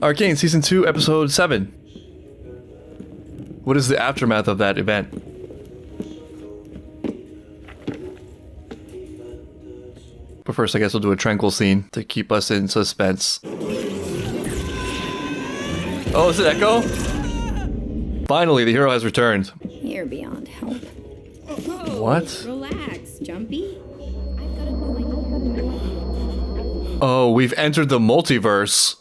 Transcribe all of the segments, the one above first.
Arcane Season 2, Episode 7. What is the aftermath of that event? But first, I guess we'll do a tranquil scene to keep us in suspense. Oh, is it Ekko? Finally, the hero has returned. You're beyond help. What? Relax, Jumpy. I've got a new idea. Oh, we've entered the multiverse.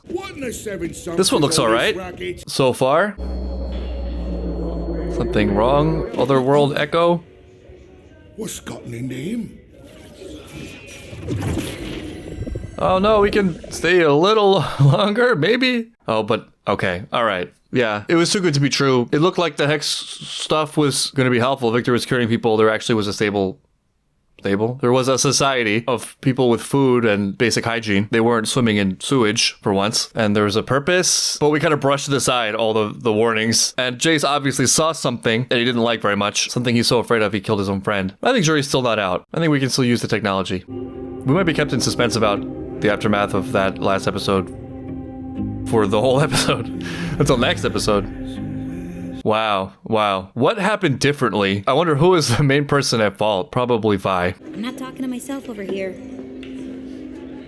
This one looks alright. So far. Something wrong? Otherworld Ekko? What's gotten into him? Oh no, we can stay a little longer, maybe? Oh, but okay, alright. Yeah, it was too good to be true. It looked like the Hex stuff was going to be helpful. Victor was curing people. There actually was a stable? There was a society of people with food and basic hygiene. They weren't swimming in sewage for once. And there was a purpose, but we kind of brushed aside all the warnings. And Jayce obviously saw something that he didn't like very much. Something he's so afraid of, he killed his own friend. I think jury's still not out. I think we can still use the technology. We might be kept in suspense about the aftermath of that last episode for the whole episode until next episode. Wow. What happened differently? I wonder who is the main person at fault. Probably Vi. I'm not talking to myself over here.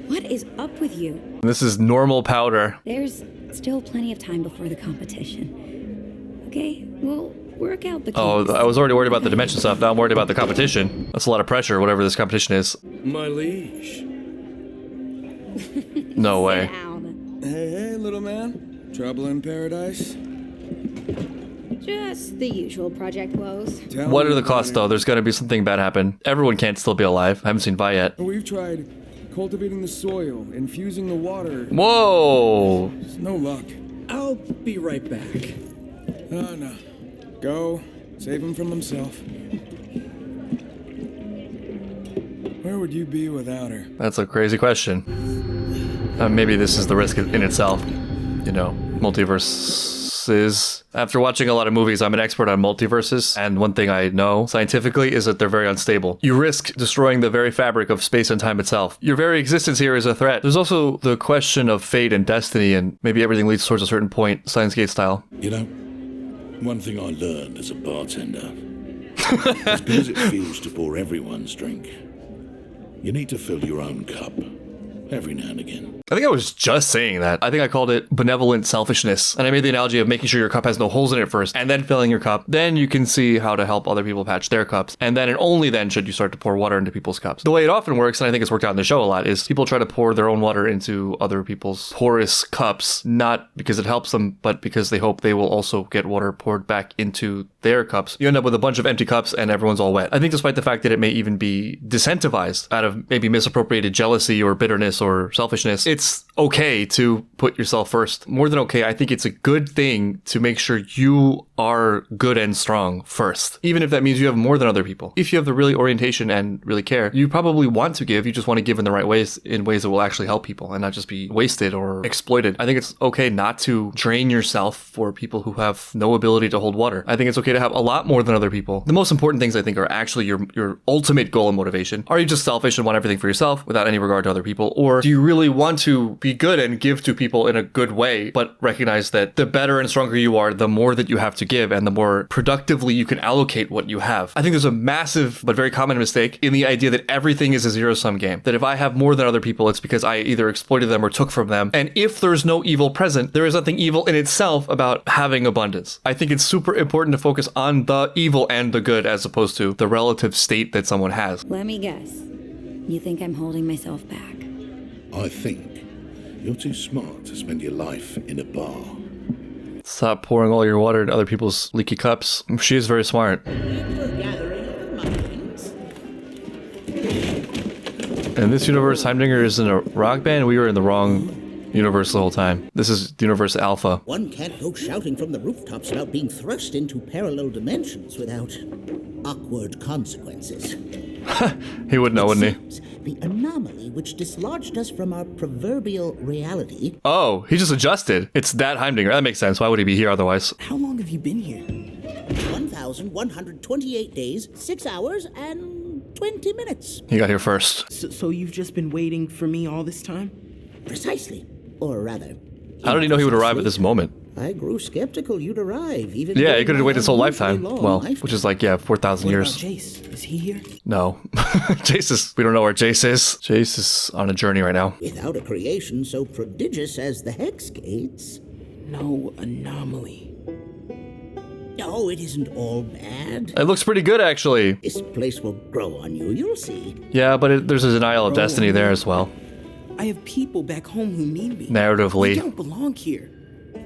What is up with you? This is normal powder. There's still plenty of time before the competition. Okay, we'll work out the kinks. Oh, I was already worried about the dimension stuff. Now I'm worried about the competition. That's a lot of pressure, whatever this competition is. My liege. No way. Hey, little man. Trouble in paradise? Just the usual project woes. What are the costs, though? There's got to be something bad happen. Everyone can't still be alive. I haven't seen Vi yet. We've tried cultivating the soil, infusing the water. Whoa! There's no luck. I'll be right back. Oh, no. Go. Save him from himself. Where would you be without her? That's a crazy question. Maybe this is the risk in itself. You know, multiverses. After watching a lot of movies, I'm an expert on multiverses, and one thing I know scientifically is that they're very unstable. You risk destroying the very fabric of space and time itself. Your very existence here is a threat. There's also the question of fate and destiny, and maybe everything leads towards a certain point, Steins Gate style. You know, one thing I learned as a bartender, as good as it feels to pour everyone's drink, you need to fill your own cup every now and again. I think I was just saying that. I think I called it benevolent selfishness. And I made the analogy of making sure your cup has no holes in it first, and then filling your cup. Then you can see how to help other people patch their cups. And then and only then should you start to pour water into people's cups. The way it often works, and I think it's worked out in the show a lot, is people try to pour their own water into other people's porous cups, not because it helps them, but because they hope they will also get water poured back into their cups. You end up with a bunch of empty cups and everyone's all wet. I think despite the fact that it may even be disincentivized out of maybe misappropriated jealousy or bitterness or selfishness, it's okay to put yourself first. More than okay, I think it's a good thing to make sure you are good and strong first, even if that means you have more than other people. If you have the really orientation and really care, you probably want to give. You just want to give in the right ways, in ways that will actually help people and not just be wasted or exploited. I think it's okay not to drain yourself for people who have no ability to hold water. I think it's okay to have a lot more than other people. The most important things, I think, are actually your ultimate goal and motivation. Are you just selfish and want everything for yourself without any regard to other people? Or do you really want to be good and give to people in a good way, but recognize that the better and stronger you are, the more that you have to give and the more productively you can allocate what you have? I think there's a massive but very common mistake in the idea that everything is a zero-sum game. That if I have more than other people, it's because I either exploited them or took from them. And if there's no evil present, there is nothing evil in itself about having abundance. I think it's super important to focus on the evil and the good as opposed to the relative state that someone has. Let me guess. You think I'm holding myself back? I think you're too smart to spend your life in a bar. Stop pouring all your water into other people's leaky cups. She is very smart. In this universe, Heimdinger is in a rock band. We were in the wrong universe the whole time. This is universe Alpha. One can't go shouting from the rooftops about being thrust into parallel dimensions without awkward consequences. He would know, wouldn't he? The anomaly which dislodged us from our proverbial reality. Oh, he just adjusted. It's that Heimdinger. That makes sense. Why would he be here otherwise? How long have you been here? 1,128 days, 6 hours, and 20 minutes. He got here first. So you've just been waiting for me all this time? Precisely. Or rather, How did he know he would arrive at this moment? I grew skeptical you'd arrive, even Yeah, though he could have waited his whole my lifetime. unusually Well, long life- which is like, yeah, 4,000 What years. about Jayce? Is he here? No. Jayce is, we don't know where Jayce is. Jayce is on a journey right now. Without a creation so prodigious as the Hex Gates. No anomaly. No, it isn't all bad. It looks pretty good, actually. This place will grow on you, you'll see. Yeah, but there's a denial of destiny there as well. I have people back home who need me. Narratively. We don't belong here.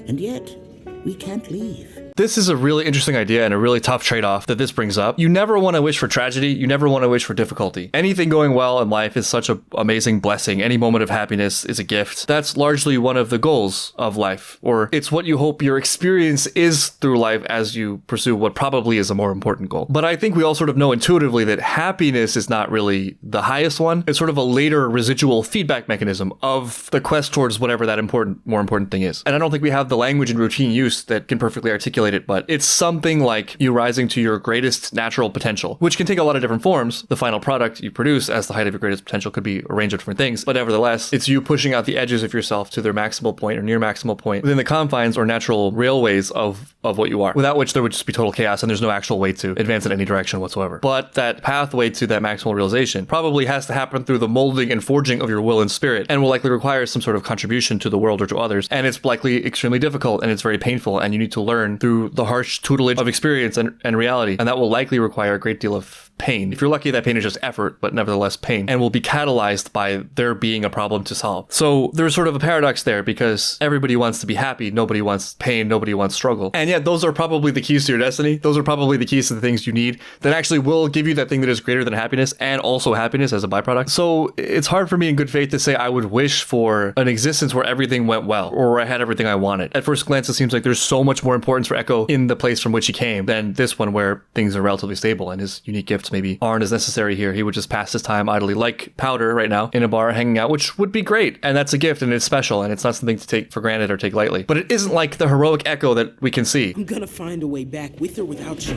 And yet, we can't leave. This is a really interesting idea and a really tough trade-off that this brings up. You never want to wish for tragedy. You never want to wish for difficulty. Anything going well in life is such an amazing blessing. Any moment of happiness is a gift. That's largely one of the goals of life, or it's what you hope your experience is through life as you pursue what probably is a more important goal. But I think we all sort of know intuitively that happiness is not really the highest one. It's sort of a later residual feedback mechanism of the quest towards whatever that more important thing is. And I don't think we have the language and routine use that can perfectly articulate it, but it's something like you rising to your greatest natural potential, which can take a lot of different forms. The final product you produce as the height of your greatest potential could be a range of different things, but nevertheless, it's you pushing out the edges of yourself to their maximal point or near maximal point within the confines or natural railways of what you are, without which there would just be total chaos and there's no actual way to advance in any direction whatsoever. But that pathway to that maximal realization probably has to happen through the molding and forging of your will and spirit, and will likely require some sort of contribution to the world or to others, and it's likely extremely difficult and it's very painful, and you need to learn through the harsh tutelage of experience and reality, and that will likely require a great deal of pain. If you're lucky, that pain is just effort, but nevertheless pain, and will be catalyzed by there being a problem to solve. So there's sort of a paradox there, because everybody wants to be happy, nobody wants pain, nobody wants struggle, and yet those are probably the keys to your destiny. Those are probably the keys to the things you need that actually will give you that thing that is greater than happiness, and also happiness as a byproduct. So it's hard for me in good faith to say I would wish for an existence where everything went well, or where I had everything I wanted. At first glance, it seems like there's so much more importance for Ekko in the place from which he came than this one where things are relatively stable, and his unique gifts maybe aren't as necessary here. He would just pass his time idly, like Powder right now, in a bar hanging out, which would be great, and that's a gift, and it's special, and it's not something to take for granted or take lightly. But it isn't like the heroic Ekko that we can see. I'm gonna find a way back with or without you.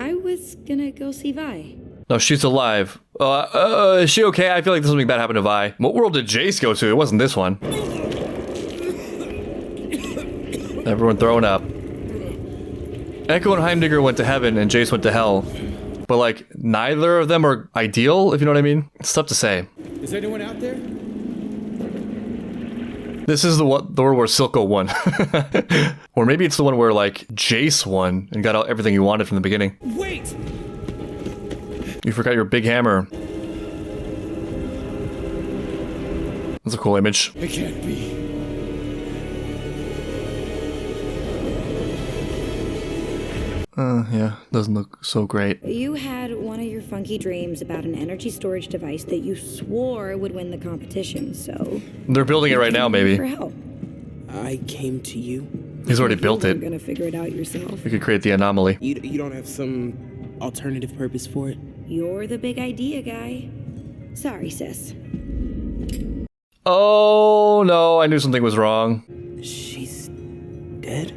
I was gonna go see Vi. No, she's alive. Is she okay? I feel like something bad happened to Vi. What world did Jayce go to? It wasn't this one. Everyone throwing up. Ekko and Heimdallr went to heaven and Jayce went to hell. But like, neither of them are ideal, if you know what I mean? It's tough to say. Is anyone out there? This is the world where Silco won. Or maybe it's the one where like Jayce won and got everything he wanted from the beginning. Wait! You forgot your big hammer. That's a cool image. It can't be. Yeah, doesn't look so great. You had one of your funky dreams about an energy storage device that you swore would win the competition, so... They're building it right now, For maybe. help. I came to you. He's already built You're it. gonna figure it out yourself. We could create the anomaly. You don't have some alternative purpose for it? You're the big idea guy. Sorry, sis. Oh, no, I knew something was wrong. She's dead?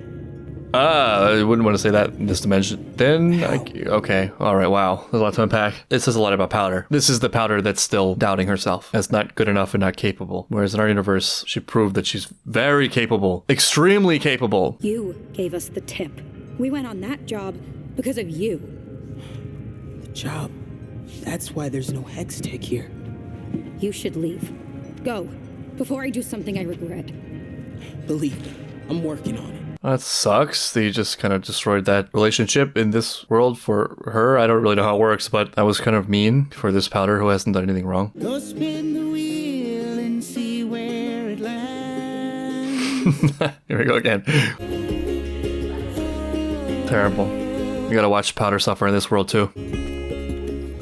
I wouldn't want to say that in this dimension. Then, okay, all right, wow. There's a lot to unpack. It says a lot about Powder. This is the Powder that's still doubting herself as not good enough and not capable. Whereas in our universe, she proved that she's very capable, extremely capable. You gave us the tip. We went on that job because of you. The job. That's why there's no hex tech here. You should leave. Go, before I do something I regret. Believe me, I'm working on it. That sucks. They just kind of destroyed that relationship in this world for her. I don't really know how it works, but that was kind of mean for this Powder who hasn't done anything wrong. Go spin the wheel and see where it lands. Here we go again. Terrible. You gotta watch Powder suffer in this world too.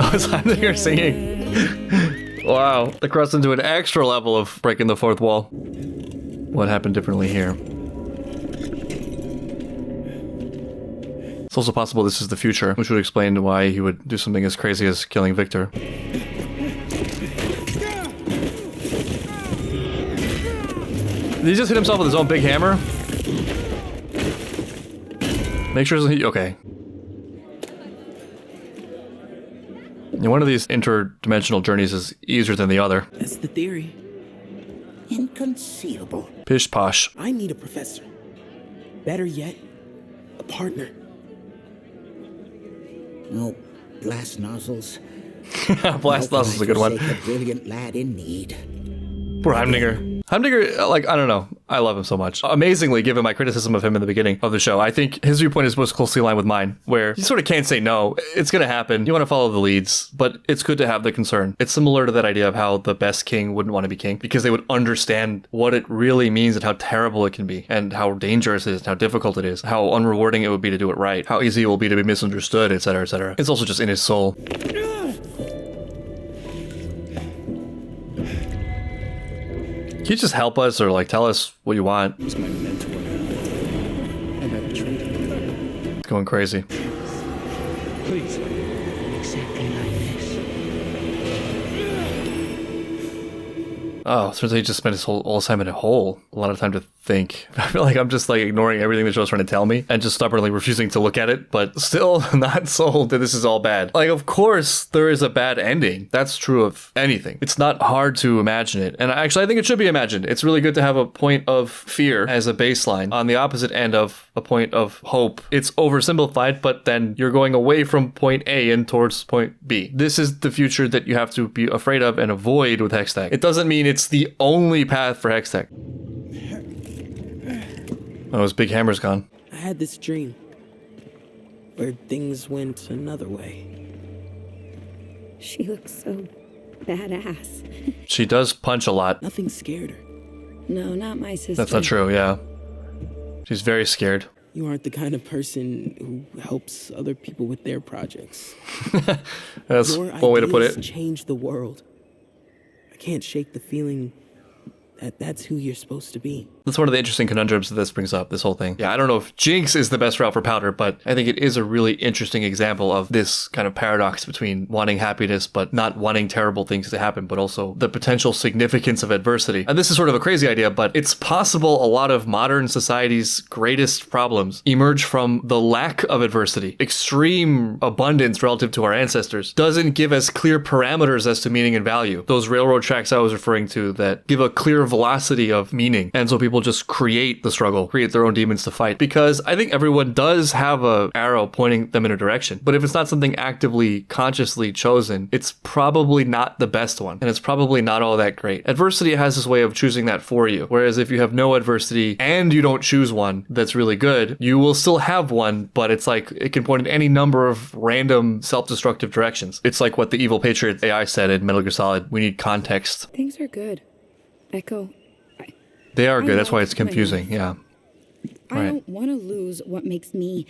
Oh, it's Heimdallr singing. Wow. They crossed into an extra level of breaking the fourth wall. What happened differently here? It's also possible this is the future, which would explain why he would do something as crazy as killing Victor. Did he just hit himself with his own big hammer? Make sure he... Okay. And one of these interdimensional journeys is easier than the other. That's the theory. Inconceivable. Pish posh. I need a professor. Better yet, a partner. Oh, blast nozzles. Blast nozzles is a good one. A brilliant lad in need. Poor Heimdinger. Heimdinger, like, I don't know. I love him so much. Amazingly, given my criticism of him in the beginning of the show, I think his viewpoint is most closely aligned with mine, where you sort of can't say no. It's going to happen. You want to follow the leads, but it's good to have the concern. It's similar to that idea of how the best king wouldn't want to be king because they would understand what it really means and how terrible it can be and how dangerous it is, and how difficult it is, how unrewarding it would be to do it right, how easy it will be to be misunderstood, etc., etc. It's also just in his soul. Can you just help us or like tell us what you want? He's my mentor now. And I've treated him. It's going crazy. Please. Exactly like this. Oh, turns out he just spent his all his time in a hole. A lot of time to think. I feel like I'm just like ignoring everything the show's trying to tell me and just stubbornly refusing to look at it, but still not sold that this is all bad. Like, of course, there is a bad ending. That's true of anything. It's not hard to imagine it. And actually, I think it should be imagined. It's really good to have a point of fear as a baseline on the opposite end of a point of hope. It's oversimplified, but then you're going away from point A and towards point B. This is the future that you have to be afraid of and avoid with Hextech. It doesn't mean it's the only path for Hextech. Oh, his big hammer's gone. I had this dream where things went another way. She looks so badass. She does punch a lot. Nothing scared her. No, not my sister. That's not true, yeah. She's very scared. You aren't the kind of person who helps other people with their projects. That's Your one way to put ideas it. change the world. I can't shake the feeling that that's who you're supposed to be. That's one of the interesting conundrums that this brings up, this whole thing. Yeah, I don't know if Jinx is the best route for Powder, but I think it is a really interesting example of this kind of paradox between wanting happiness but not wanting terrible things to happen, but also the potential significance of adversity. And this is sort of a crazy idea, but it's possible a lot of modern society's greatest problems emerge from the lack of adversity. Extreme abundance relative to our ancestors doesn't give us clear parameters as to meaning and value. Those railroad tracks I was referring to that give a clear velocity of meaning. And so people just create the struggle, create their own demons to fight, because I think everyone does have a arrow pointing them in a direction. But if it's not something actively, consciously chosen, it's probably not the best one. And it's probably not all that great. Adversity has this way of choosing that for you. Whereas if you have no adversity and you don't choose one that's really good, you will still have one, but it's like it can point in any number of random self-destructive directions. It's like what the evil Patriot AI said in Metal Gear Solid. We need context. Things are good. Ekko, They are good. That's why love it's confusing. my Yeah. I Right. don't want to lose what makes me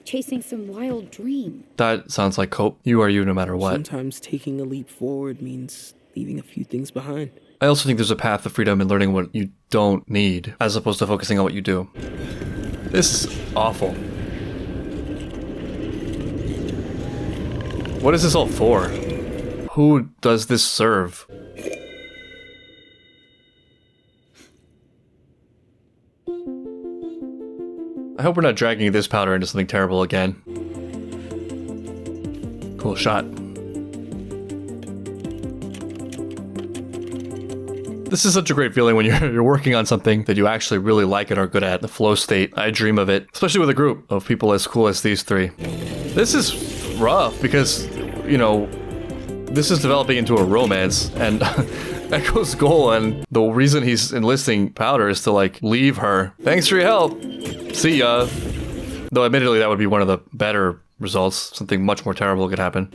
chasing some wild dream. That sounds like Cope. You are you no matter what. Sometimes taking a leap forward means leaving a few things behind. I also think there's a path to freedom in learning what you don't need, as opposed to focusing on what you do. This is awful. What is this all for? Who does this serve? I hope we're not dragging this Powder into something terrible again. Cool shot. This is such a great feeling when you're working on something that you actually really like and are good at. The flow state, I dream of it, especially with a group of people as cool as these three. This is rough because, you know, this is developing into a romance, and Ekko's goal and the reason he's enlisting Powder is to, like, leave her. Thanks for your help. See ya. Though admittedly that would be one of the better results. Something much more terrible could happen.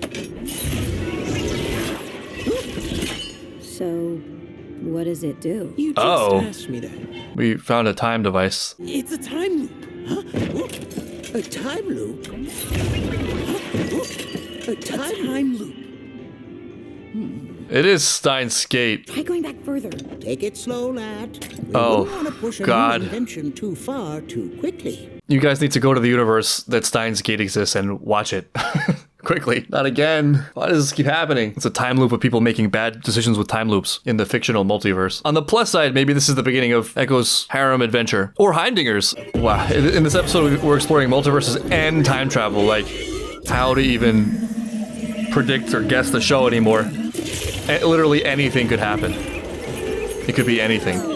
So, what does it do? You just Oh. asked me that. We found a time device. It's a time loop. A time loop? A A time loop. It is Steins Gate. Try going back further. Take it slow, lad. You Oh, wouldn't want to push a God. new invention too far too quickly. You guys need to go to the universe that Steins Gate exists and watch it. Quickly. Not again. Why does this keep happening? It's a time loop of people making bad decisions with time loops in the fictional multiverse. On the plus side, maybe this is the beginning of Ekko's harem adventure. Or Heimdinger's. Wow. In this episode, we're exploring multiverses and time travel. Like, how to even predict or guess the show anymore. Literally anything could happen. It could be anything.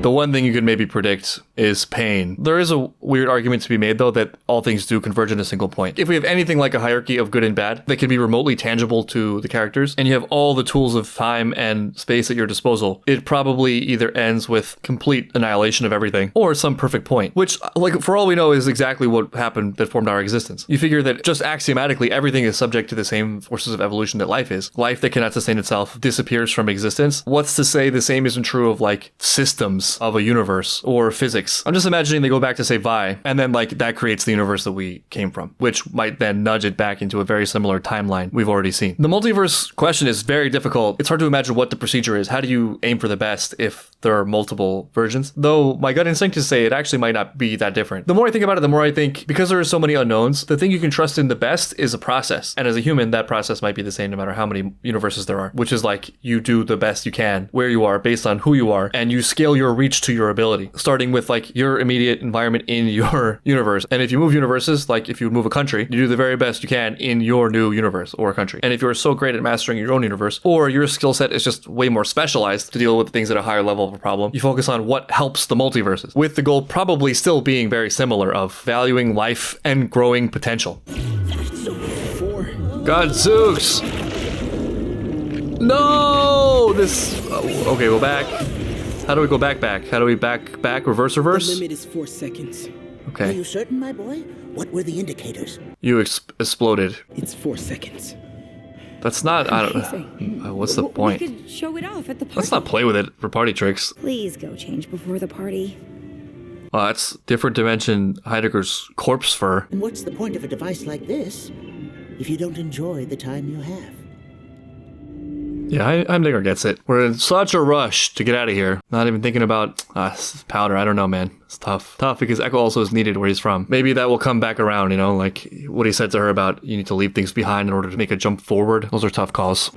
The one thing you could maybe predict is pain. There is a weird argument to be made, though, that all things do converge in a single point. If we have anything like a hierarchy of good and bad that can be remotely tangible to the characters, and you have all the tools of time and space at your disposal, it probably either ends with complete annihilation of everything, or some perfect point, which, like, for all we know, is exactly what happened that formed our existence. You figure that just axiomatically, everything is subject to the same forces of evolution that life is. Life that cannot sustain itself disappears from existence. What's to say the same isn't true of, like, systems of a universe or physics? I'm just imagining they go back to say Vi, and then like that creates the universe that we came from, which might then nudge it back into a very similar timeline we've already seen. The multiverse question is very difficult. It's hard to imagine what the procedure is. How do you aim for the best if there are multiple versions? Though my gut instinct is to say it actually might not be that different. The more I think about it, the more I think, because there are so many unknowns, the thing you can trust in the best is a process. And as a human, that process might be the same no matter how many universes there are, which is like you do the best you can where you are based on who you are, and you scale your reach to your ability, starting with like your immediate environment in your universe. And if you move universes, like if you move a country, you do the very best you can in your new universe or country. And if you're so great at mastering your own universe, or your skill set is just way more specialized to deal with things at a higher level of a problem, you focus on what helps the multiverses, with the goal probably still being very similar of valuing life and growing potential. Godzooks! No! This... okay, go back. How do we go back? How do we back? Reverse? The limit is 4 seconds. Are Okay. you certain, my boy? What were the indicators? You exploded. It's 4 seconds. That's not... I don't... what's the point? We could show it off at the party. Let's not play with it for party tricks. Please go change before the party. Well, that's different dimension Heidegger's corpse fur. And what's the point of a device like this if you don't enjoy the time you have? Yeah, Heidegger gets it. We're in such a rush to get out of here. Not even thinking about powder. I don't know, man. It's tough. Tough because Ekko also is needed where he's from. Maybe that will come back around, you know, like what he said to her about you need to leave things behind in order to make a jump forward. Those are tough calls.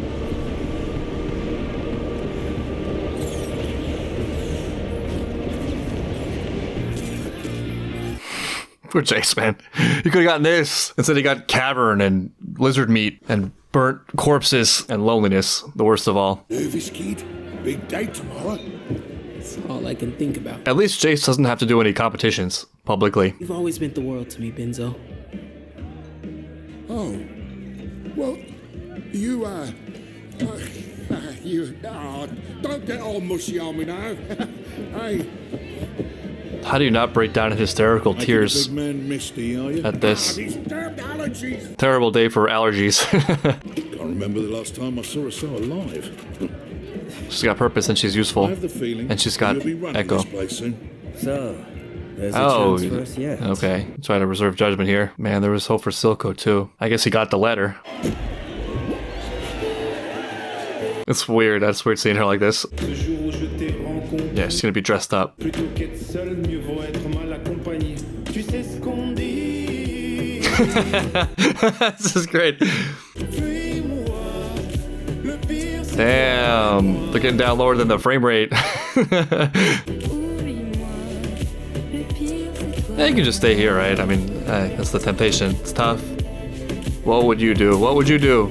Poor Jayce, man. He could have gotten this. Instead he got cavern and lizard meat and burnt corpses and loneliness, the worst of all. Nervous kid? Big day tomorrow. That's all I can think about. At least Jayce doesn't have to do any competitions publicly. You've always meant the world to me, Benzo. Oh. Well, you, don't get all mushy on me now. Hey. How do you not break down in hysterical tears Big man misty, are you? at this These damned allergies. terrible day for allergies? Can't remember the last time I saw her so alive. She's got purpose and she's I useful. have the feeling And she's got you'll be running Ekko. this place soon. So, there's a Oh, chance for us yet. okay. Try to reserve judgment here. Man, there was hope for Silco too. I guess he got the letter. It's weird. That's weird seeing her like this. Yeah, she's gonna be dressed up. This is great. Damn, they're getting down lower than the frame rate. Yeah, you can just stay here, right? I mean, that's the temptation. It's tough. What would you do? What would you do?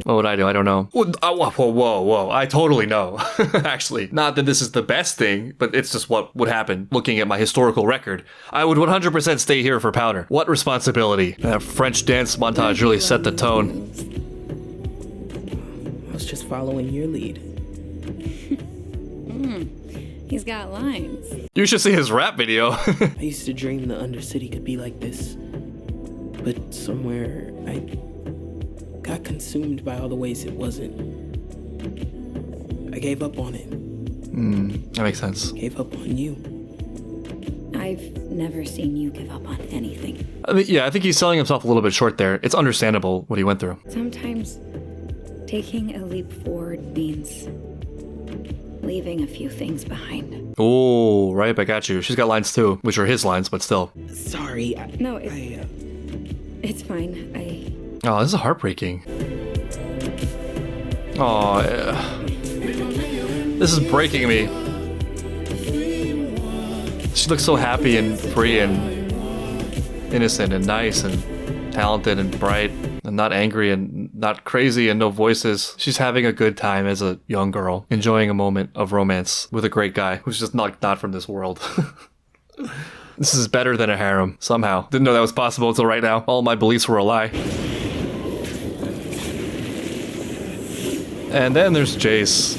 What would I do? I don't know. Whoa. I totally know. Actually, not that this is the best thing, but it's just what would happen looking at my historical record. I would 100% stay here for powder. What responsibility? That French dance montage really set the tone. I was just following your lead. He's got lines. You should see his rap video. I used to dream the Undercity could be like this. But somewhere, I got consumed by all the ways it wasn't. I gave up on it. That makes sense. Gave up on you. I've never seen you give up on anything. I mean, yeah, I think he's selling himself a little bit short there. It's understandable what he went through. Sometimes taking a leap forward means leaving a few things behind. Oh, right, I got you. She's got lines too, which are his lines, but still. Sorry. No, it's fine. Oh, this is heartbreaking. Oh, this is breaking me. She looks so happy and free and innocent and nice and talented and bright and not angry and not crazy and no voices. She's having a good time as a young girl, enjoying a moment of romance with a great guy who's just not from this world. This is better than a harem, somehow. Didn't know that was possible until right now. All my beliefs were a lie. And then there's Jayce.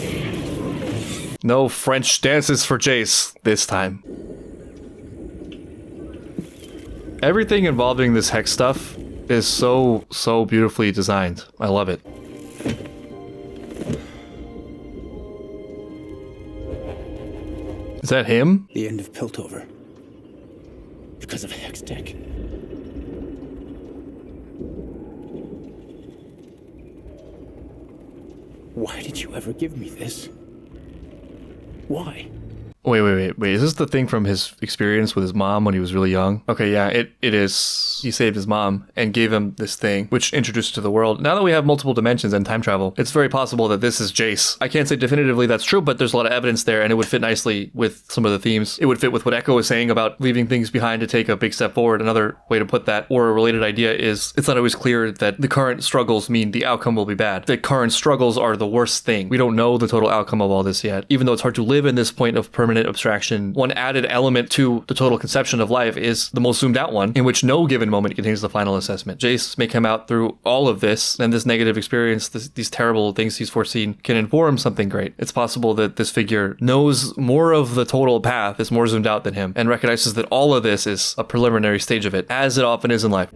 No French dances for Jayce this time. Everything involving this hex stuff is so beautifully designed. I love it. Is that him? The end of Piltover. Because of Hex Tech. Why did you ever give me this? Why? Wait. Is this the thing from his experience with his mom when he was really young? Okay, yeah, it is. He saved his mom and gave him this thing, which introduced to the world. Now that we have multiple dimensions and time travel, it's very possible that this is Jayce. I can't say definitively that's true, but there's a lot of evidence there, and it would fit nicely with some of the themes. It would fit with what Ekko was saying about leaving things behind to take a big step forward. Another way to put that, or a related idea, is it's not always clear that the current struggles mean the outcome will be bad. The current struggles are the worst thing. We don't know the total outcome of all this yet. Even though it's hard to live in this point of permanent abstraction, one added element to the total conception of life is the most zoomed out one, in which no given moment contains the final assessment. Jayce may come out through all of this, and this negative experience, these terrible things he's foreseen, can inform something great. It's possible that this figure knows more of the total path, is more zoomed out than him, and recognizes that all of this is a preliminary stage of it, as it often is in life.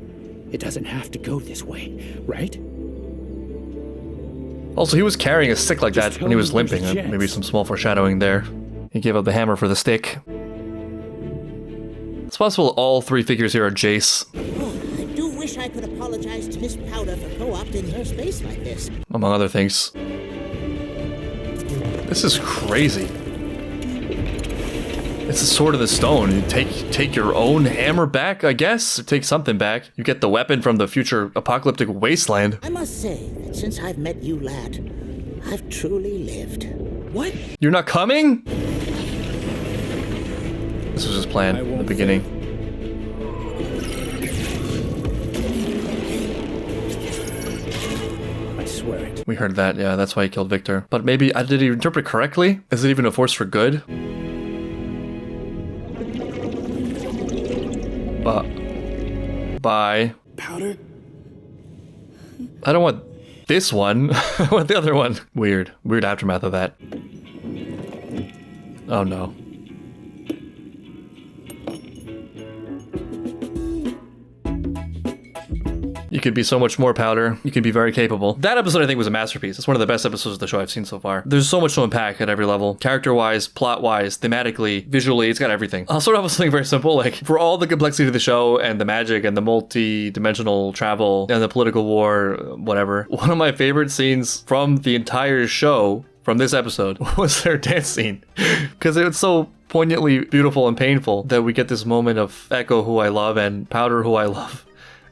It doesn't have to go this way, right? Also, he was carrying a stick like that when he was limping. Maybe some small foreshadowing there. He gave up the hammer for the stick. It's possible all three figures here are Jayce. Oh, I do wish I could apologize to Miss Powder for co-opting her space like this. Among other things. This is crazy. It's the Sword of the Stone. You take your own hammer back, I guess? Or take something back. You get the weapon from the future apocalyptic wasteland. I must say that since I've met you, lad, I've truly lived. What? You're not coming? This was his plan in the beginning. I swear it. We heard that, yeah, that's why he killed Victor. But maybe, did he interpret correctly? Is it even a force for good? Bye. Powder? I don't want this one. I want the other one. Weird aftermath of that. Oh no. You could be so much more, Powder. You could be very capable. That episode, I think, was a masterpiece. It's one of the best episodes of the show I've seen so far. There's so much to unpack at every level. Character-wise, plot-wise, thematically, visually, it's got everything. I'll start off with something very simple. Like, for all the complexity of the show and the magic and the multi-dimensional travel and the political war, whatever, one of my favorite scenes from the entire show, from this episode, was their dance scene. Because it was so poignantly beautiful and painful that we get this moment of Ekko, who I love, and Powder, who I love,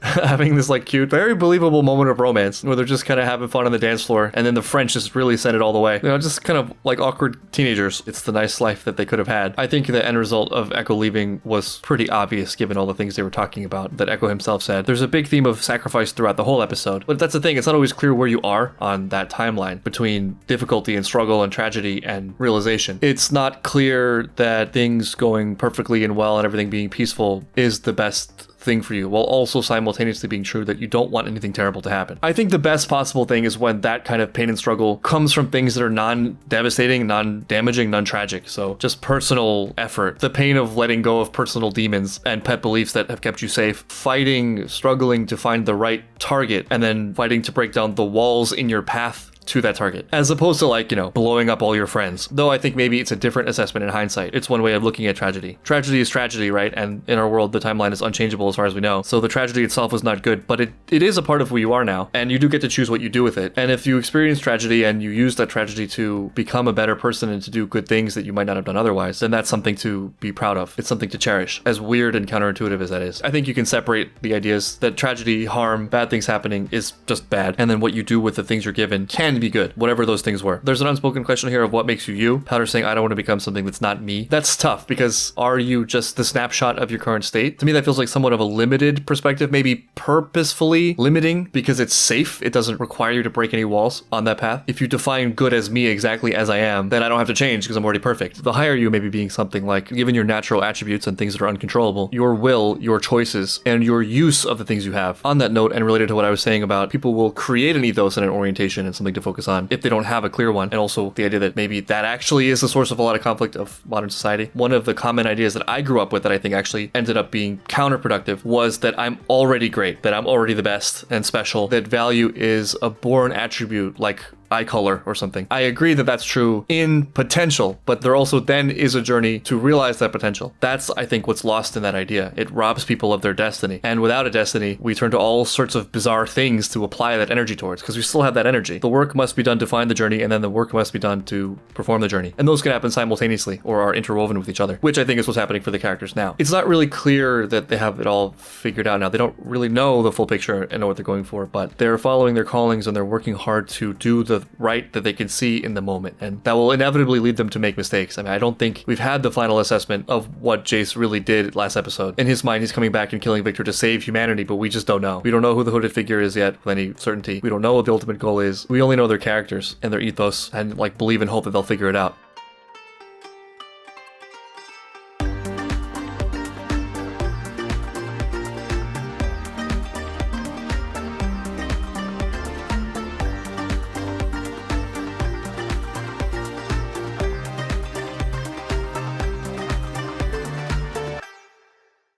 having this like cute, very believable moment of romance where they're just kind of having fun on the dance floor, and then the French just really send it all the way. You know, just kind of like awkward teenagers. It's the nice life that they could have had. I think the end result of Ekko leaving was pretty obvious given all the things they were talking about that Ekko himself said. There's a big theme of sacrifice throughout the whole episode, but that's the thing, it's not always clear where you are on that timeline between difficulty and struggle and tragedy and realization. It's not clear that things going perfectly and well and everything being peaceful is the best thing for you, while also simultaneously being true that you don't want anything terrible to happen. I think the best possible thing is when that kind of pain and struggle comes from things that are non-devastating, non-damaging, non-tragic. So just personal effort, the pain of letting go of personal demons and pet beliefs that have kept you safe, fighting, struggling to find the right target, and then fighting to break down the walls in your path to that target, as opposed to like, you know, blowing up all your friends. Though I think maybe it's a different assessment in hindsight. It's one way of looking at tragedy. Tragedy is tragedy, right? And in our world, the timeline is unchangeable as far as we know. So the tragedy itself was not good, but it is a part of who you are now. And you do get to choose what you do with it. And if you experience tragedy and you use that tragedy to become a better person and to do good things that you might not have done otherwise, then that's something to be proud of. It's something to cherish, as weird and counterintuitive as that is. I think you can separate the ideas that tragedy, harm, bad things happening is just bad. And then what you do with the things you're given can can be good, whatever those things were. There's an unspoken question here of what makes you you. Powder saying, I don't want to become something that's not me. That's tough because are you just the snapshot of your current state? To me, that feels like somewhat of a limited perspective, maybe purposefully limiting because it's safe. It doesn't require you to break any walls on that path. If you define good as me exactly as I am, then I don't have to change because I'm already perfect. The higher you maybe being something like, given your natural attributes and things that are uncontrollable, your will, your choices, and your use of the things you have. On that note, and related to what I was saying about people will create an ethos and an orientation and something to focus on if they don't have a clear one, and also the idea that maybe that actually is the source of a lot of conflict of modern society. One of the common ideas that I grew up with that I think actually ended up being counterproductive was that I'm already great, that I'm already the best and special, that value is a born attribute like eye color or something. I agree that that's true in potential, but there also then is a journey to realize that potential. That's, I think, what's lost in that idea. It robs people of their destiny. And without a destiny, we turn to all sorts of bizarre things to apply that energy towards, because we still have that energy. The work must be done to find the journey, and then the work must be done to perform the journey. And those can happen simultaneously or are interwoven with each other, which I think is what's happening for the characters now. It's not really clear that they have it all figured out now. They don't really know the full picture and know what they're going for, but they're following their callings and they're working hard to do the right that they can see in the moment, and that will inevitably lead them to make mistakes. I mean, I don't think we've had the final assessment of what Jayce really did last episode. In his mind, he's coming back and killing Victor to save humanity, but we just don't know. We don't know who the hooded figure is yet with any certainty. We don't know what the ultimate goal is. We only know their characters and their ethos and like believe and hope that they'll figure it out.